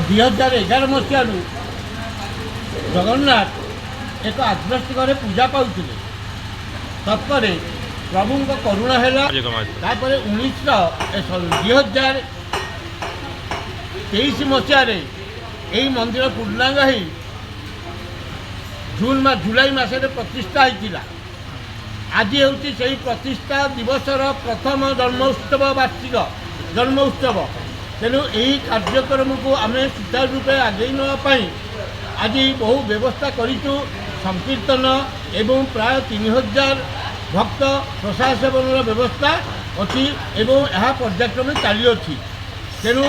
2011 ମସିହାରୁ ଜଗନ୍ନାଥ ଏକ ଆଜବେଷ୍ଟ ଘରେ ପୂଜା ପାଉଥିଲେ। ତତ୍ପରେ ପ୍ରଭୁଙ୍କ କରୁଣା ହେଲା। ତାପରେ 2023 ମସିହାରେ ଏହି ମନ୍ଦିର ପୂର୍ଣ୍ଣାଙ୍ଗ ହୋଇ ଜୁଲାଇ ମାସରେ ପ୍ରତିଷ୍ଠା ହୋଇଥିଲା। ଆଜି ହେଉଛି ସେହି ପ୍ରତିଷ୍ଠା ଦିବସର ପ୍ରଥମ ଜନ୍ମ ଉତ୍ସବ। ତେଣୁ ଏହି କାର୍ଯ୍ୟକ୍ରମକୁ ଆମେ ସୁଚାରୁ ରୂପେ ଆଗେଇ ନେବା ପାଇଁ ଆଜି ବହୁ ବ୍ୟବସ୍ଥା କରିଛୁ। ସଂକୀର୍ତ୍ତନ ଏବଂ ପ୍ରାୟ 3000 ଭକ୍ତ ପ୍ରସାଦ ସେବନର ବ୍ୟବସ୍ଥା ଅଛି ଏବଂ ଏହା ପର୍ଯ୍ୟାୟକ୍ରମେ ଚାଲିଅଛି। ତେଣୁ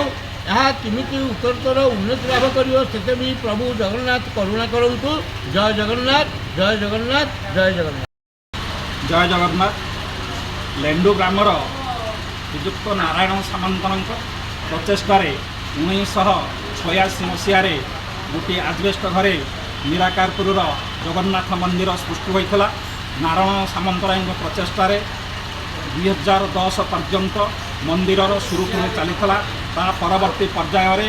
ଏହା କେମିତି ଉତ୍ତରୋତ୍ତର ଉନ୍ନତି ଲାଭ କରିବ ସେଥି ବି ପ୍ରଭୁ ଜଗନ୍ନାଥ କରୁଣା କରନ୍ତୁ। ଜୟ ଜଗନ୍ନାଥ, ଜୟ ଜଗନ୍ନାଥ, ଜୟ ଜଗନ୍ନାଥ। ଜୟ ଜଗନ୍ନାଥ। ଲେଣ୍ଡୁ ଗ୍ରାମର ଶ୍ରୀଯୁକ୍ତ ନାରାୟଣ ସାମନ୍ତଙ୍କ ପ୍ରଚେଷ୍ଟାରେ 1986 ମସିହାରେ ଗୋଟିଏ ଆଜବେଷ୍ଟ ଘରେ ନିରାକାରପୁରର ଜଗନ୍ନାଥ ମନ୍ଦିର ସୃଷ୍ଟି ହୋଇଥିଲା। ନାରାୟଣ ସାମନ୍ତରାୟଙ୍କ ପ୍ରଚେଷ୍ଟାରେ 2010 ପର୍ଯ୍ୟନ୍ତ ମନ୍ଦିରର ସୁରୁଖୁରୁରେ ଚାଲିଥିଲା। ତା ପରବର୍ତ୍ତୀ ପର୍ଯ୍ୟାୟରେ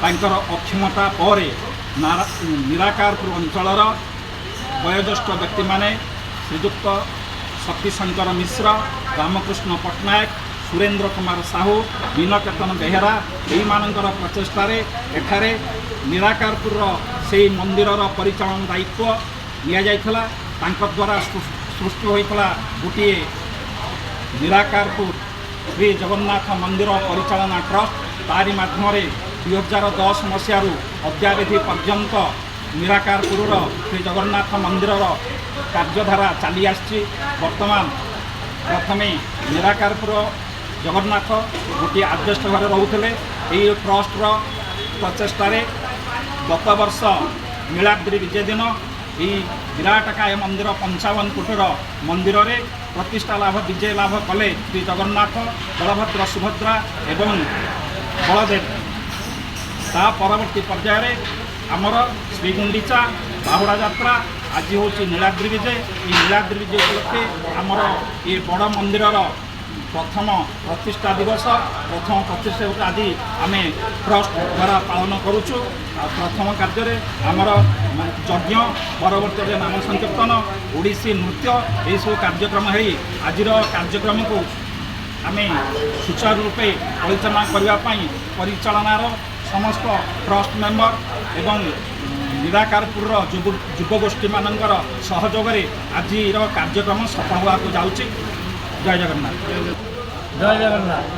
ତାଙ୍କର ଅକ୍ଷମତା ପରେ ନିରାକାରପୁର ଅଞ୍ଚଳର ବୟୋଜ୍ୟେଷ୍ଠ ବ୍ୟକ୍ତିମାନେ ଶ୍ରୀଯୁକ୍ତ ଶକ୍ତିଶଙ୍କର ମିଶ୍ର, ରାମକୃଷ୍ଣ ପଟ୍ଟନାୟକ, ସୁରେନ୍ଦ୍ର କୁମାର ସାହୁ, ବିନକେତନ ବେହେରା ଏହିମାନଙ୍କର ପ୍ରଚେଷ୍ଟାରେ ଏଠାରେ ନିରାକାରପୁରର ସେହି ମନ୍ଦିରର ପରିଚାଳନା ଦାୟିତ୍ୱ ନିଆଯାଇଥିଲା। ତାଙ୍କ ଦ୍ୱାରା ସୃଷ୍ଟି ହୋଇଥିଲା ଗୋଟିଏ ନିରାକାରପୁର ଶ୍ରୀ ଜଗନ୍ନାଥ ମନ୍ଦିର ପରିଚାଳନା ଟ୍ରଷ୍ଟ। ତାରି ମାଧ୍ୟମରେ 2010 ମସିହାରୁ ଅଦ୍ୟାବଧି ପର୍ଯ୍ୟନ୍ତ ନିରାକାରପୁରର ଶ୍ରୀ ଜଗନ୍ନାଥ ମନ୍ଦିରର କାର୍ଯ୍ୟଧାରା ଚାଲି ଆସିଛି। ବର୍ତ୍ତମାନ ପ୍ରଥମେ ନିରାକାରପୁର ଜଗନ୍ନାଥ ଗୋଟିଏ ଆଜବେଷ୍ଟ ଘରେ ରହୁଥିଲେ। ଏହି ଟ୍ରଷ୍ଟର ପ୍ରଚେଷ୍ଟାରେ ଗତ ବର୍ଷ ନୀଳାଦ୍ରି ବିଜେ ଦିନ ଏହି ବିରାଟକାୟ ମନ୍ଦିର 55 ଫୁଟର ମନ୍ଦିରରେ ପ୍ରତିଷ୍ଠା ବିଜୟ ଲାଭ କଲେ ଶ୍ରୀ ଜଗନ୍ନାଥ, ବଳଭଦ୍ର, ସୁଭଦ୍ରା ଏବଂ ବଳଦେବ। ତା ପରବର୍ତ୍ତୀ ପର୍ଯ୍ୟାୟରେ ଆମର ଶ୍ରୀଗୁଣ୍ଡିଚା ବାହୁଡ଼ା ଯାତ୍ରା, ଆଜି ହେଉଛି ନୀଳାଦ୍ରି ବିଜେ। ଏହି ନୀଳାଦ୍ରି ବିଜେ ଉପଲକ୍ଷେ ଆମର ଏ ବଡ଼ ମନ୍ଦିରର ପ୍ରଥମ ପ୍ରତିଷ୍ଠା ଦିବସ, ପ୍ରଥମ ପ୍ରତିଷ୍ଠାକୁ ଆଜି ଆମେ ଟ୍ରଷ୍ଟ ଦ୍ୱାରା ପାଳନ କରୁଛୁ। ଆଉ ପ୍ରଥମ କାର୍ଯ୍ୟରେ ଆମର ଯଜ୍ଞ, ପରବର୍ତ୍ତୀରେ ନାମ ସଂକୀର୍ତ୍ତନ, ଓଡ଼ିଶୀ ନୃତ୍ୟ ଏହିସବୁ କାର୍ଯ୍ୟକ୍ରମ ହେଇ ଆଜିର କାର୍ଯ୍ୟକ୍ରମକୁ ଆମେ ସୁଚାରୁ ରୂପେ ପରିଚାଳନା କରିବା ପାଇଁ ପରିଚାଳନାର ସମସ୍ତ ଟ୍ରଷ୍ଟ ମେମ୍ବର ଏବଂ ନିରାକାରପୁରର ଯୁବଗୋଷ୍ଠୀମାନଙ୍କର ସହଯୋଗରେ ଆଜିର କାର୍ଯ୍ୟକ୍ରମ ସଫଳ ହେବାକୁ ଯାଉଛି। ଜୟ ଜଗନ୍ନାଥ। ଜୟ ଜଗନ୍ନାଥ।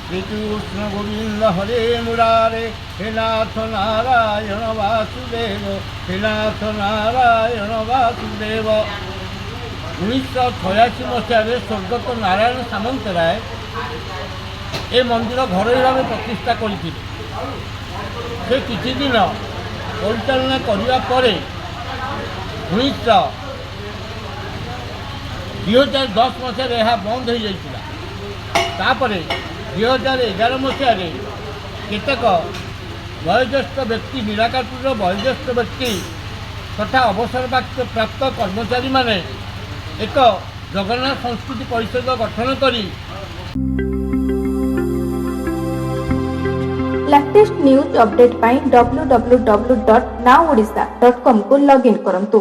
ଶ୍ରୀକୃଷ୍ଣ ଗୋବିନ୍ଦ ହରେ ମୁରାରେ, ହେ ନାଥ ନାରାୟଣ ବାସୁଦେବ, ହେ ନାଥ ନାରାୟଣ ବାସୁଦେବ। 1986 ମସିହାରେ ସ୍ୱର୍ଗତ ନାରାୟଣ ସାମନ୍ତରାୟ ଏ ମନ୍ଦିର ଘରୋଇ ଭାବେ ପ୍ରତିଷ୍ଠା କରିଥିଲେ। ସେ କିଛି ଦିନ ପରିଚାଳନା କରିବା ପରେ 2010 ମସିହାରେ ଏହା ବନ୍ଦ ହୋଇଯାଇଥିଲା। ତାପରେ 2011 ମସିହାରେ କେତେକ ବୟୋଜ୍ୟେଷ୍ଠ ବ୍ୟକ୍ତି, ନିରାକାରପୁରର ବୟୋଜ୍ୟେଷ୍ଠ ବ୍ୟକ୍ତି ତଥା ଅବସରପ୍ରାପ୍ତ କର୍ମଚାରୀମାନେ ଏକ ଜଗନ୍ନାଥ ସଂସ୍କୃତି ପରିଷଦ ଗଠନ କରି लेटेस्ट न्यूज अपडेट पाई www.nowodisha.com को लॉगिन करंतु।